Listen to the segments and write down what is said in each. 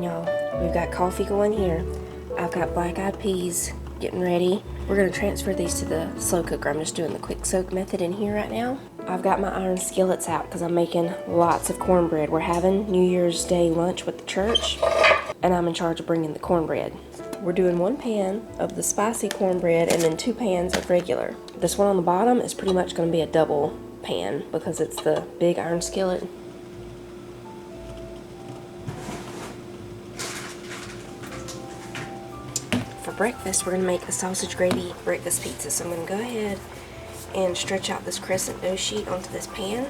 y'all, we've got coffee going here. I've got black-eyed peas getting ready. We're going to transfer these to the slow cooker. I'm just doing the quick soak method in here right now. I've got my iron skillets out because I'm making lots of cornbread. We're having New Year's Day lunch with the church, and I'm in charge of bringing the cornbread. We're doing 1 pan of the spicy cornbread and then 2 pans of regular. This one on the bottom is pretty much going to be a double pan because it's the big iron skillet. For breakfast, we're going to make a sausage gravy breakfast pizza. So I'm going to go ahead and stretch out this crescent dough sheet onto this pan.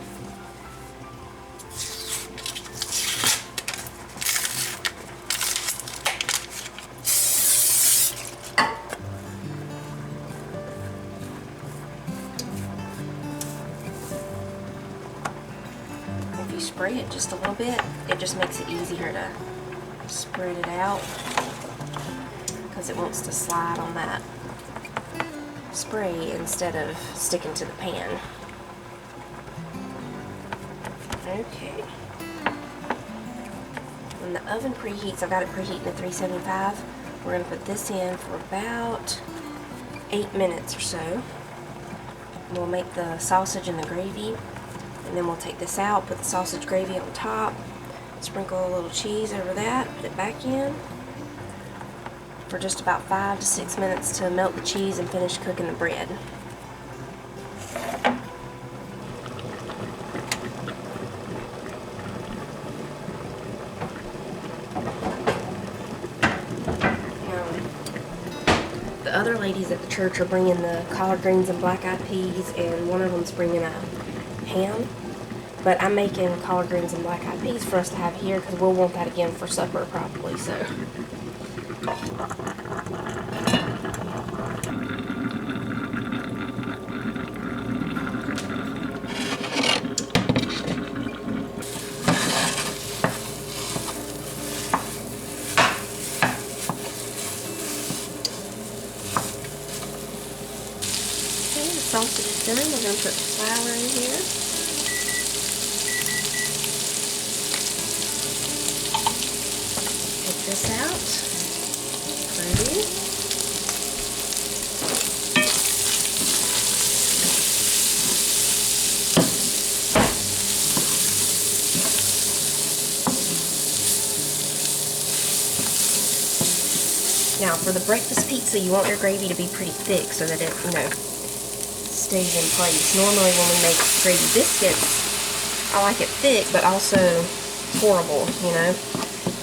If you spray it just a little bit, it just makes it easier to spread it out, because it wants to slide on that spray instead of sticking to the pan. Okay. When the oven preheats, I've got it preheating at 375. We're going to put this in for about 8 minutes or so. We'll make the sausage and the gravy, and then we'll take this out, put the sausage gravy on top, sprinkle a little cheese over that, put it back in for just about 5 to 6 minutes to melt the cheese and finish cooking the bread. The other ladies at the church are bringing the collard greens and black-eyed peas, and one of them's bringing a ham. But I'm making collard greens and black-eyed peas for us to have here because we'll want that again for supper probably. So. The sausage is done. We're going to put the flour in here. Take this out. Put it in. Now for the breakfast pizza, you want your gravy to be pretty thick so that it, stays in place. Normally when we make gravy biscuits, I like it thick but also horrible,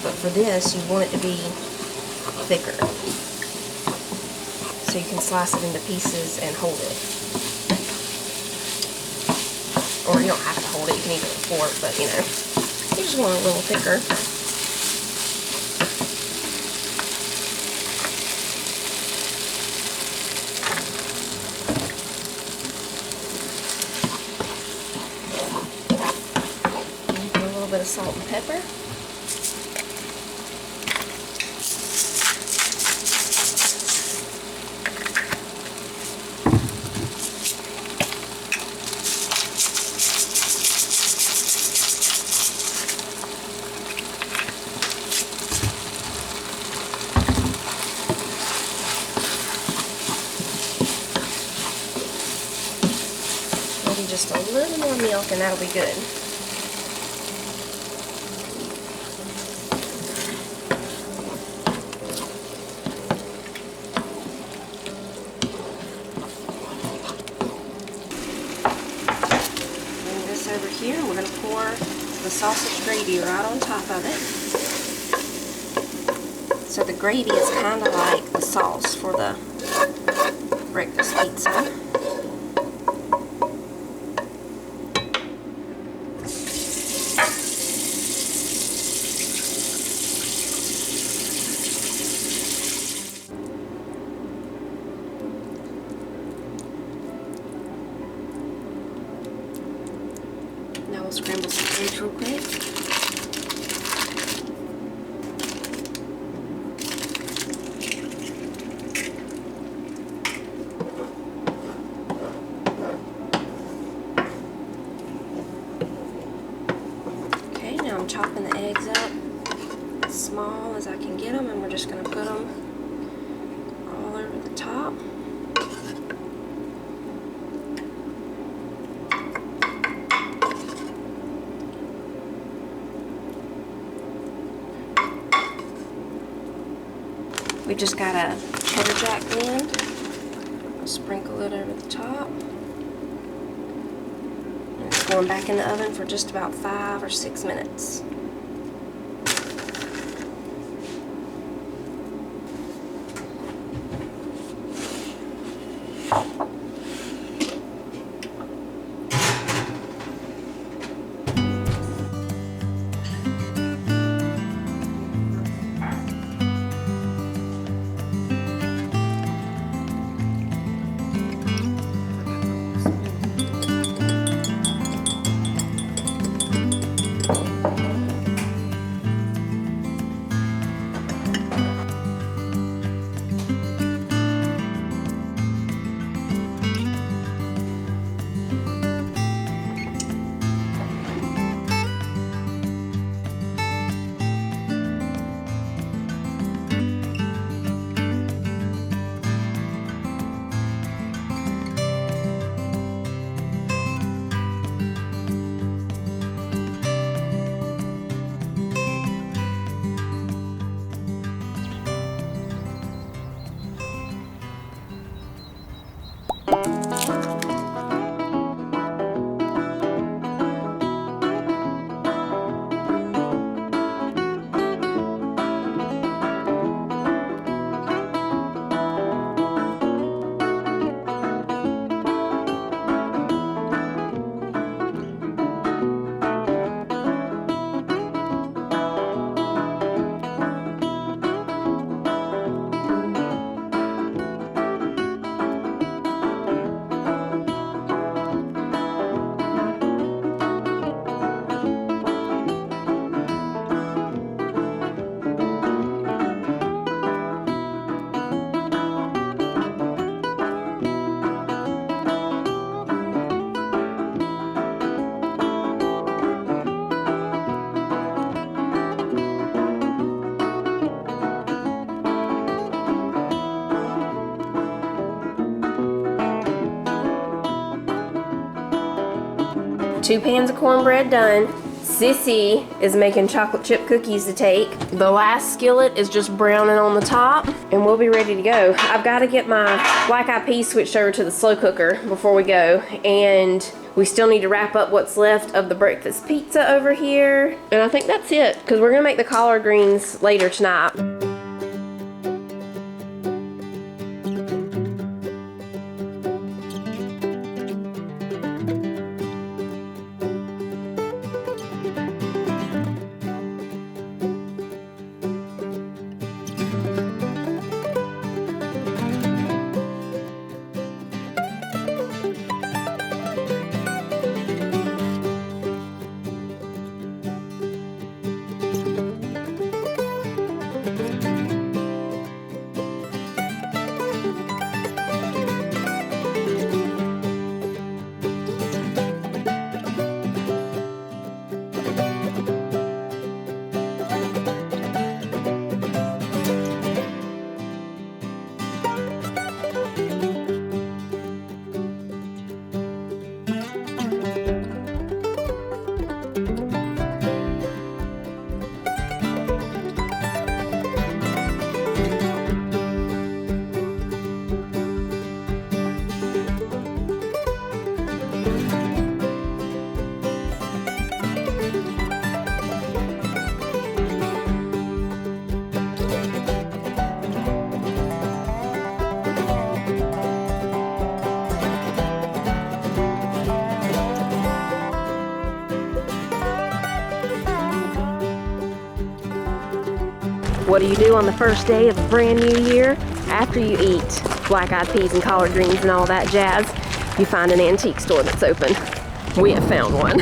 But for this, you want it to be thicker, so you can slice it into pieces and hold it. Or you don't have to hold it, you can eat it with a fork, but you just want it a little thicker. Bit of salt and pepper. Maybe just a little more milk and that'll be good. Over here, and we're going to pour the sausage gravy right on top of it. So the gravy is kind of like the sauce for the breakfast pizza. Now we'll scramble some eggs real quick. Okay, now I'm chopping the eggs up small. can get them, and we're just going to put them all over the top. We just got a cheddar jack blend. I'll sprinkle it over the top. And it's going back in the oven for just about 5 or 6 minutes. Two pans of cornbread done. Sissy is making chocolate chip cookies to take. The last skillet is just browning on the top, and we'll be ready to go. I've got to get my black eyed peas switched over to the slow cooker before we go, and we still need to wrap up what's left of the breakfast pizza over here. And I think that's it, because we're gonna make the collard greens later tonight. What do you do on the first day of a brand new year? After you eat black-eyed peas and collard greens and all that jazz, you find an antique store that's open. We have found one.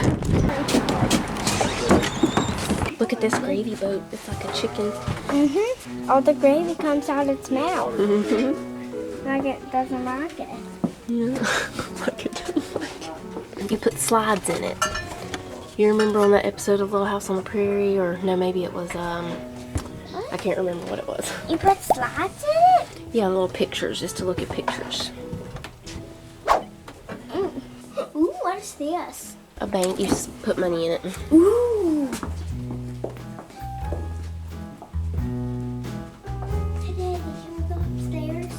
Look at this gravy boat. It's like a chicken. Mm-hmm. All the gravy comes out its mouth. Mm-hmm. Like it doesn't like it. Yeah, like it doesn't like it. You put slides in it. You remember on that episode of Little House on the Prairie, or no, maybe it was I can't remember what it was. You put slides in it? Yeah, little pictures, just to look at pictures. Ooh, what is this? A bank, you just put money in it. Ooh. Today, can we go upstairs?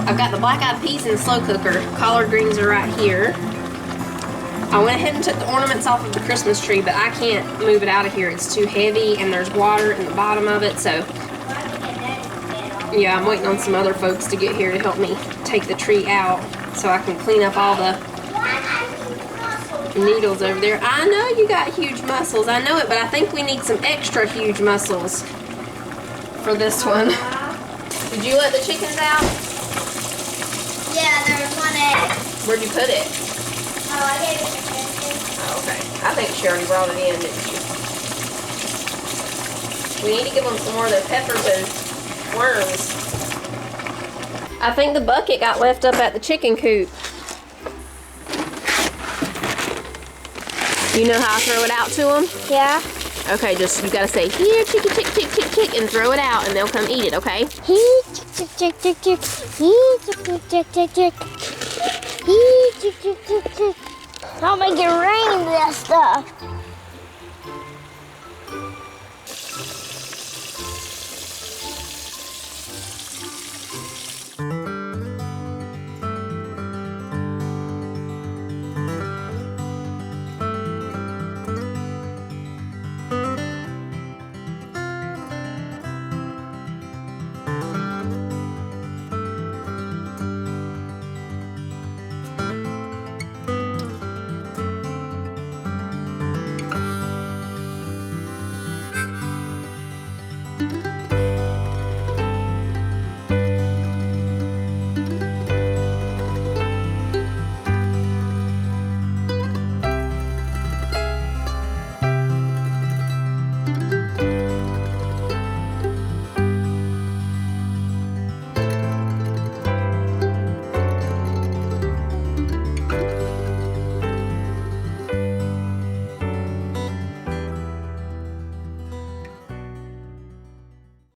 I've got the black-eyed peas in the slow cooker. Collard greens are right here. I went ahead and took the ornaments off of the Christmas tree, but I can't move it out of here. It's too heavy and there's water in the bottom of it, so yeah, I'm waiting on some other folks to get here to help me take the tree out so I can clean up all the needles over there. I know you got huge muscles, I know it, but I think we need some extra huge muscles for this one. Did you let the chickens out? Yeah, there's one egg. Where'd you put it? Oh, I gave it to Kristen. Oh, okay. I think she already brought it in, didn't she? We need to give them some more of their peppers and worms. I think the bucket got left up at the chicken coop. You know how I throw it out to them? Yeah. Okay, just you gotta say, here, chicky, chick, chick, chick, chick, and throw it out, and they'll come eat it, okay? He chick chick chick chick. He chick chick chick chick. He chick chick chick chick. I'll make it rain this stuff.